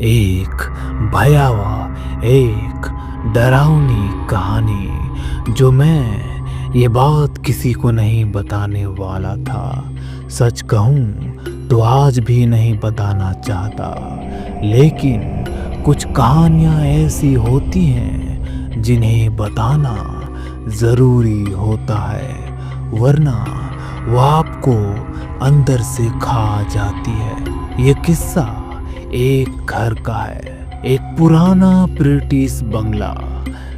एक भयावह, एक डरावनी कहानी जो मैं ये बात किसी को नहीं बताने वाला था। सच कहूँ तो आज भी नहीं बताना चाहता, लेकिन कुछ कहानियाँ ऐसी होती हैं जिन्हें बताना ज़रूरी होता है, वरना वो आपको अंदर से खा जाती है। ये किस्सा एक घर का है, एक पुराना ब्रिटिश बंगला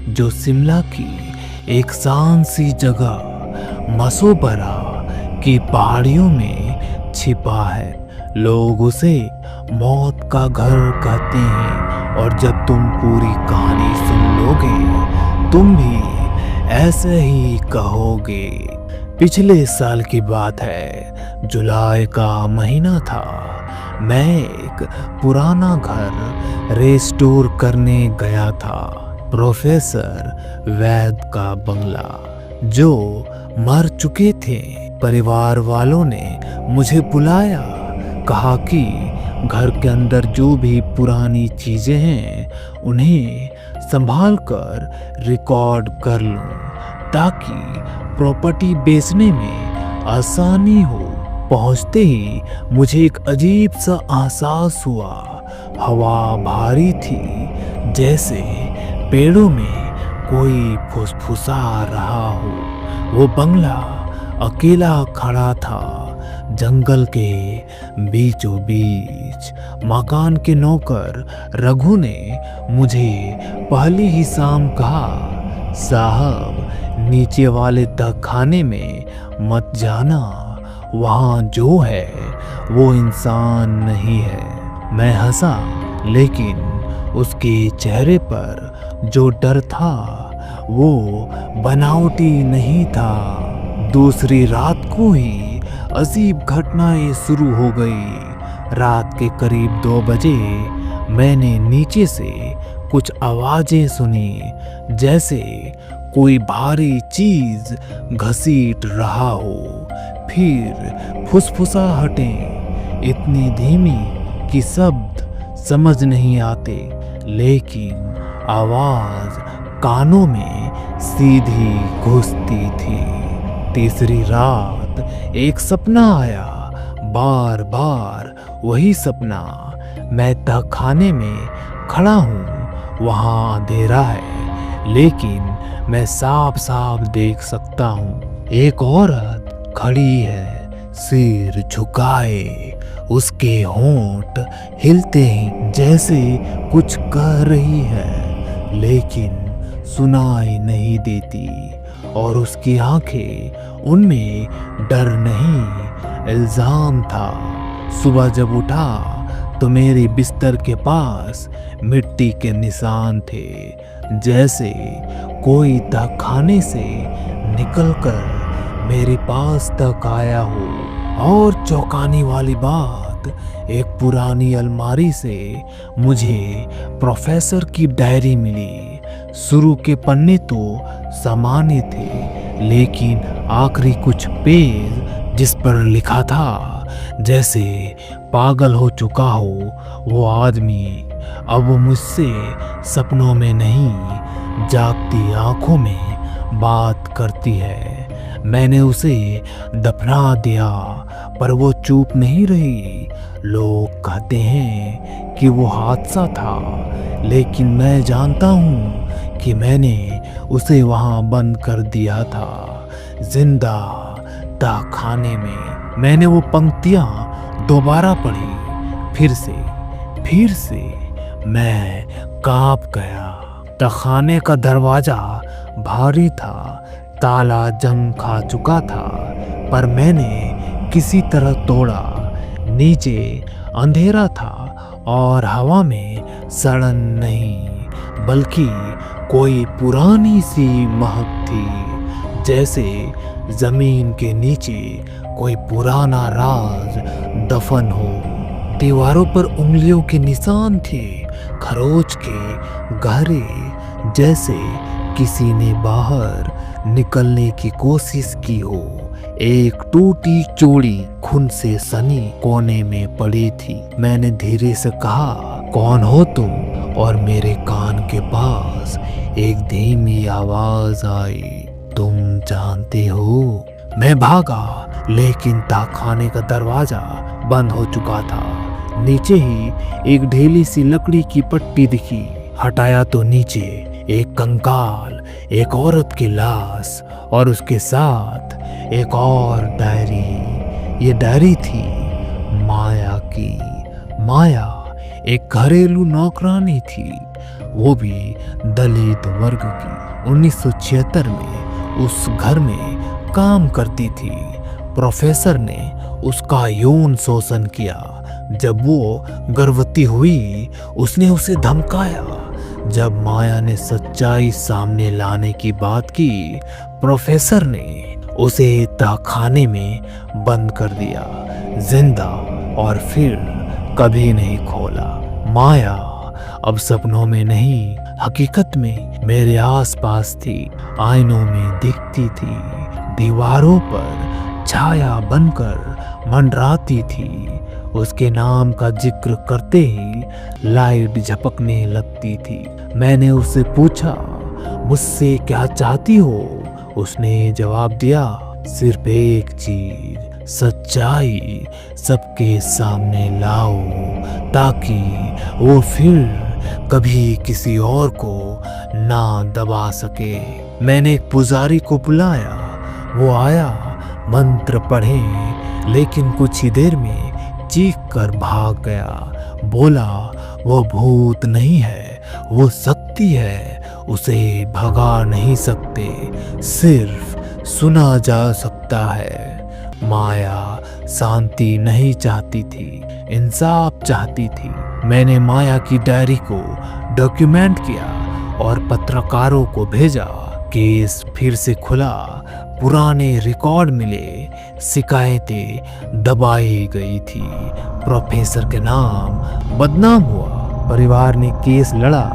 जो शिमला की एक शांत सी जगह मसोबरा की पहाड़ियों में छिपा है। लोग उसे मौत का घर कहते हैं और जब तुम पूरी कहानी सुन लोगे तुम भी ऐसे ही कहोगे। पिछले साल की बात है, जुलाई का महीना था। मैं एक पुराना घर रेस्टोर करने गया था। प्रोफेसर वैद का बंगला जो मर चुके थे। परिवार वालों ने मुझे बुलाया, कहा कि घर के अंदर जो भी पुरानी चीजें हैं उन्हें संभाल कर रिकॉर्ड कर लूं ताकि प्रॉपर्टी बेचने में आसानी हो। पहुंचते ही मुझे एक अजीब सा एहसास हुआ। हवा भारी थी, जैसे पेड़ों में कोई फुसफुसा रहा हो। वो बंगला अकेला खड़ा था, जंगल के बीचों बीच। मकान के नौकर रघु ने मुझे पहली ही शाम कहा, साहब नीचे वाले तहखाने में मत जाना, वहाँ जो है वो इंसान नहीं है। मैं हंसा, लेकिन उसके चेहरे पर जो डर था वो बनावटी नहीं था। दूसरी रात को ही अजीब घटनाएं शुरू हो गई। रात के करीब 2 बजे मैंने नीचे से कुछ आवाजें सुनी, जैसे कोई भारी चीज घसीट रहा हो। फिर फुसफुसाहटें इतनी धीमी कि शब्द समझ नहीं आते, लेकिन आवाज कानों में सीधी घुसती थी। तीसरी रात एक सपना आया, बार बार वही सपना। मैं तहखाने में खड़ा हूँ, वहाँ अंधेरा है, लेकिन मैं साफ साफ देख सकता हूँ। एक औरत खड़ी है, सिर झुकाए। उसके होंठ हिलते हैं जैसे कुछ कह रही है, लेकिन सुनाई नहीं देती। और उसकी आंखें, उनमें डर नहीं, इल्जाम था। सुबह जब उठा तो मेरे बिस्तर के पास मिट्टी के निशान थे, जैसे कोई तहखाने से निकलकर मेरे पास तक आया हो। और चौंकाने वाली बात, एक पुरानी अलमारी से मुझे प्रोफेसर की डायरी मिली। शुरू के पन्ने तो सामान्य थे, लेकिन आखिरी कुछ पेज जिस पर लिखा था जैसे पागल हो चुका हो वो आदमी अब मुझसे सपनों में नहीं, जागती आंखों में बात करती है। मैंने उसे दफना दिया, पर वो चुप नहीं रही। लोग कहते हैं कि वो हादसा था, लेकिन मैं जानता हूँ कि मैंने उसे वहाँ बंद कर दिया था, जिंदा तहखाने में। मैंने वो पंक्तियाँ दोबारा पढ़ी, फिर से मैं कांप गया। तहखाने का दरवाजा भारी था, ताला जंग खा चुका था, पर मैंने किसी तरह तोड़ा। नीचे अंधेरा था और हवा में सड़न नहीं, बल्कि कोई पुरानी सी महक थी, जैसे जमीन के नीचे कोई पुराना राज दफन हो। दीवारों पर उंगलियों के निशान थे, खरोच के गहरे, जैसे किसी ने बाहर निकलने की कोशिश की हो। एक टूटी चूड़ी खून से सनी कोने में पड़ी थी। मैंने धीरे से कहा, कौन हो तुम? और मेरे कान के पास एक धीमी आवाज आई, तुम जानते हो? मैं भागा, लेकिन तहखाने का दरवाजा बंद हो चुका था। नीचे ही एक ढीली सी लकड़ी की पट्टी दिखी। हटाया तो नीचे एक कंकाल, एक औरत की लाश और उसके साथ एक और डायरी। ये डायरी थी माया की। माया एक घरेलू नौकरानी थी, वो भी दलित वर्ग की। 1976 में उस घर में काम करती थी। प्रोफेसर ने उसका यौन शोषण किया। जब वो गर्भवती हुई, उसने उसे धमकाया। जब माया ने सच्चाई सामने लाने की बात की, प्रोफेसर ने उसे तहखाने में बंद कर दिया, जिंदा, और फिर कभी नहीं खोला। माया अब सपनों में नहीं, हकीकत में मेरे आसपास थी, आईनों में दिखती थी, दीवारों पर छाया बनकर मंडराती थी। उसके नाम का जिक्र करते ही लाइट झपकने लगती थी। मैंने उससे पूछा, मुझसे क्या चाहती हो? उसने जवाब दिया, सिर्फ एक चीज, सच्चाई सबके सामने लाओ, ताकि वो फिर कभी किसी और को ना दबा सके। मैंने एक पुजारी को बुलाया। वो आया, मंत्र पढ़े, लेकिन कुछ ही देर में चीख कर भाग गया। बोला, वो भूत नहीं है, वो शक्ति है, उसे भगा नहीं सकते, सिर्फ सुना जा सकता है। माया शांति नहीं चाहती थी, इंसाफ चाहती थी। मैंने माया की डायरी को डॉक्यूमेंट किया और पत्रकारों को भेजा। केस फिर से खुला, पुराने रिकॉर्ड मिले, शिकायतें दबाई गई थी। प्रोफेसर के नाम बदनाम हुआ। परिवार ने केस लड़ा,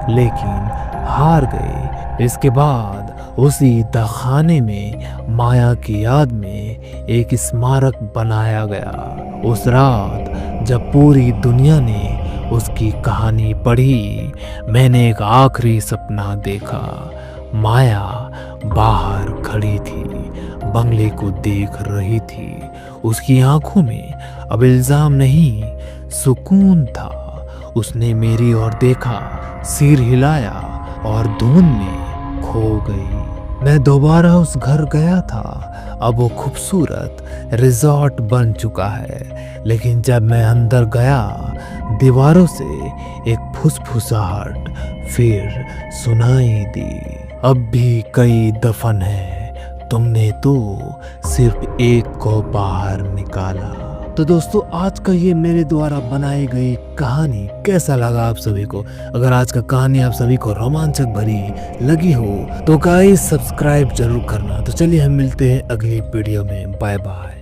लेकिन हार गए। इसके बाद उसी तहखाने में माया की याद में एक स्मारक बनाया गया। उस रात जब पूरी दुनिया ने उसकी कहानी पढ़ी, मैंने एक आखिरी सपना देखा। माया बाहर खड़ी थी, बंगले को देख रही थी। उसकी आंखों में अब इल्जाम नहीं, सुकून था। उसने मेरी ओर देखा, सिर हिलाया और धुन में खो गई। मैं दोबारा उस घर गया था। अब वो खूबसूरत रिजॉर्ट बन चुका है, लेकिन जब मैं अंदर गया, दीवारों से एक फुसफुसाहट फिर सुनाई दी। अब भी कई दफन हैं, तुमने तो सिर्फ एक को बाहर निकाला। तो दोस्तों, आज का ये मेरे द्वारा बनाई गई कहानी कैसा लगा आप सभी को? अगर आज का कहानी आप सभी को रोमांचक भरी लगी हो तो गाइस सब्सक्राइब जरूर करना। तो चलिए हम मिलते हैं अगली वीडियो में। Bye bye.